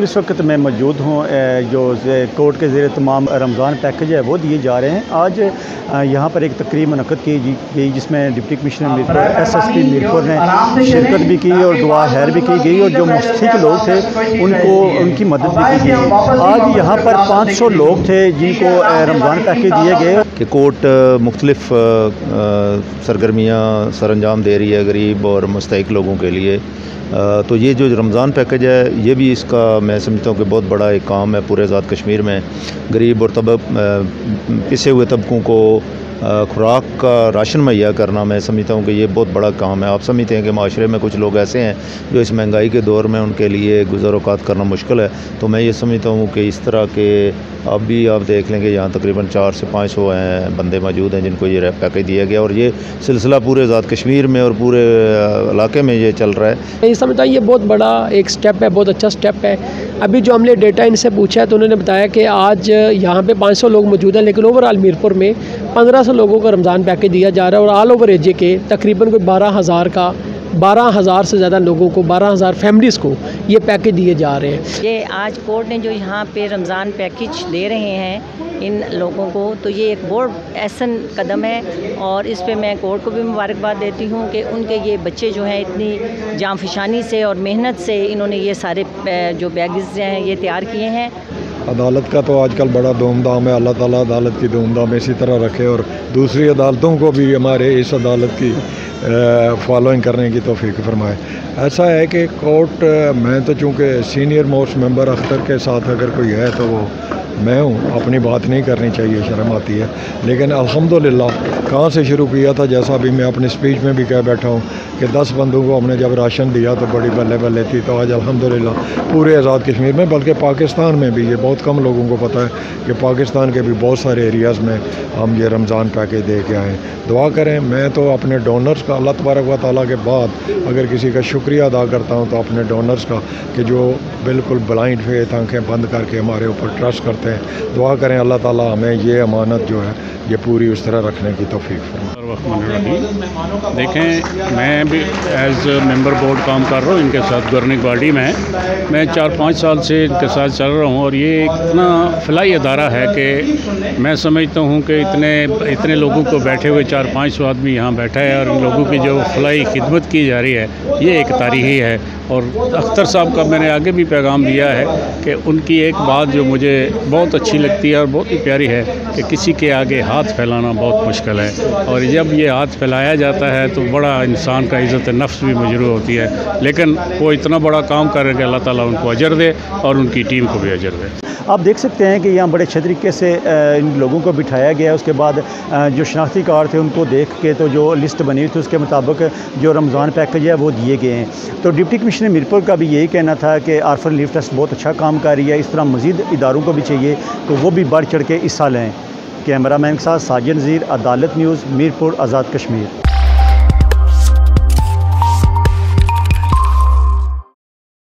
इस वक्त मैं मौजूद हूँ जो कोर्ट के ज़ेर तमाम रमज़ान पैकेज है वो दिए जा रहे हैं। आज यहाँ पर एक तकरीब मुनक़्क़द की गई जिसमें deputy commissioner Mirpur SSP Mirpur ने शिरकत भी की और दुआ खैर भी की गई और जो मुस्तहिक़ लोग थे उनको उनकी मदद भी की गई। आज यहाँ पर 500 लोग थे जिनको रमज़ान पैकेज दिए गए कि कोर्ट मुख्तलिफ़ सरगर्मियाँ सरअंजाम दे रही है गरीब और मुस्तहिक़ लोगों के लिए। तो ये जो रमज़ान पैकेज है ये भी इसका मैं समझता हूँ कि बहुत बड़ा एक काम है पूरे आज़ाद कश्मीर में। गरीब और पिसे हुए तबकों को खुराक का राशन मुहैया करना मैं समझता हूँ कि ये बहुत बड़ा काम है। आप समझते हैं कि माशरे में कुछ लोग ऐसे हैं जो इस महंगाई के दौर में उनके लिए गुज़र-ओ-क़ात करना मुश्किल है। तो मैं ये समझता हूँ कि इस तरह के अभी आप देख लेंगे यहाँ तकरीबन 400 से 500 हैं बंदे मौजूद हैं जिनको ये पैकेज दिया गया और ये सिलसिला पूरे आज़ाद कश्मीर में और पूरे इलाके में ये चल रहा है। मैं ये समझता हूँ ये बहुत बड़ा एक स्टेप है, बहुत अच्छा स्टेप है। अभी जो हमने डेटा इनसे पूछा है तो उन्होंने बताया कि आज यहाँ पे 500 लोग मौजूद हैं, लेकिन ओवरऑल मीरपुर में 1500 लोगों को रमज़ान पैकेज दिया जा रहा है और ऑल ओवर एजे के तकरीबन कोई 12,000 से ज़्यादा लोगों को 12,000 फैमिलीज़ को ये पैकेज दिए जा रहे हैं। ये आज कोर्ट ने जो यहाँ पे रमज़ान पैकेज दे रहे हैं इन लोगों को, तो ये एक बहुत अहसन कदम है और इस पे मैं कोर्ट को भी मुबारकबाद देती हूँ कि उनके ये बच्चे जो हैं इतनी जाँफशानी से और मेहनत से इन्होंने ये सारे जो बैगेज हैं ये तैयार किए हैं। अदालत का तो आजकल बड़ा धूमधाम है। अल्लाह ताला अदालत की धूमधाम इसी तरह रखे और दूसरी अदालतों को भी हमारे इस अदालत की फॉलोइंग करने की तौफीक फरमाए। ऐसा है कि कोर्ट मैं तो चूँकि सीनियर मोस्ट मेंबर अख्तर के साथ अगर कोई है तो वो मैं हूँ, अपनी बात नहीं करनी चाहिए, शर्म आती है। लेकिन अल्हम्दुलिल्लाह कहाँ से शुरू किया था, जैसा अभी मैं अपनी स्पीच में भी कह बैठा हूँ कि 10 बंदों को हमने जब राशन दिया तो बड़ी बल्ले बल्ले थी। तो आज अल्हम्दुलिल्लाह पूरे आज़ाद कश्मीर में, बल्कि पाकिस्तान में भी, ये बहुत कम लोगों को पता है कि पाकिस्तान के भी बहुत सारे एरियाज़ में हम ये रमज़ान पैकेज दे के आए। दुआ करें। मैं तो अपने डोनर्स का अल्लाह तबारक व तआला के बाद अगर किसी का शुक्रिया अदा करता हूँ तो अपने डोनर्स का कि जो बिल्कुल ब्लाइंड फेथ आंखें बंद करके हमारे ऊपर ट्रस्ट करते हैं। दुआ करें अल्लाह ताला हमें ये अमानत जो है ये पूरी उस तरह रखने की तौफीक फरमाए। देखें, मैं भी एज मेंबर बोर्ड काम कर रहा हूँ इनके साथ, गवर्निंग बॉडी में। मैं 4-5 साल से इनके साथ चल रहा हूँ और ये इतना फलाई अदारा है कि मैं समझता हूँ कि इतने लोगों को बैठे हुए 400-500 आदमी यहाँ बैठा है और इन लोगों की जो फलाई खिदमत की जा रही है ये एक तारीख़ी है। और अख्तर साहब का मैंने आगे भी पैगाम दिया है कि उनकी एक बात जो मुझे बहुत अच्छी लगती है और बहुत ही प्यारी है कि किसी के आगे हाथ फैलाना बहुत मुश्किल है और जब ये हाथ फैलाया जाता है तो बड़ा इंसान का इज़्ज़त नफ्स भी मजरूह होती है। लेकिन वो इतना बड़ा काम कर रहे हैं कि अल्लाह ताला उनको अजर दे और उनकी टीम को भी अजर दे। आप देख सकते हैं कि यहाँ बड़े अच्छे तरीके से इन लोगों को बिठाया गया। उसके बाद जो शनाख्ती कार्ड थे उनको देख के तो जो लिस्ट बनी हुई थी उसके मुताबिक जो रमज़ान पैकेज है वो दिए गए हैं। तो डिप्टी कमिश्नर मीरपुर का भी यही कहना था कि आरफन रिलीफ ट्रस्ट बहुत अच्छा काम कर रही है, इस तरह मज़ीद इदारों को भी चाहिए तो वो भी बढ़ चढ़ के हिस्सा लें। कैमरा मैन के साथ साजिद नज़ीर, अदालत न्यूज़, मीरपुर, आज़ाद कश्मीर।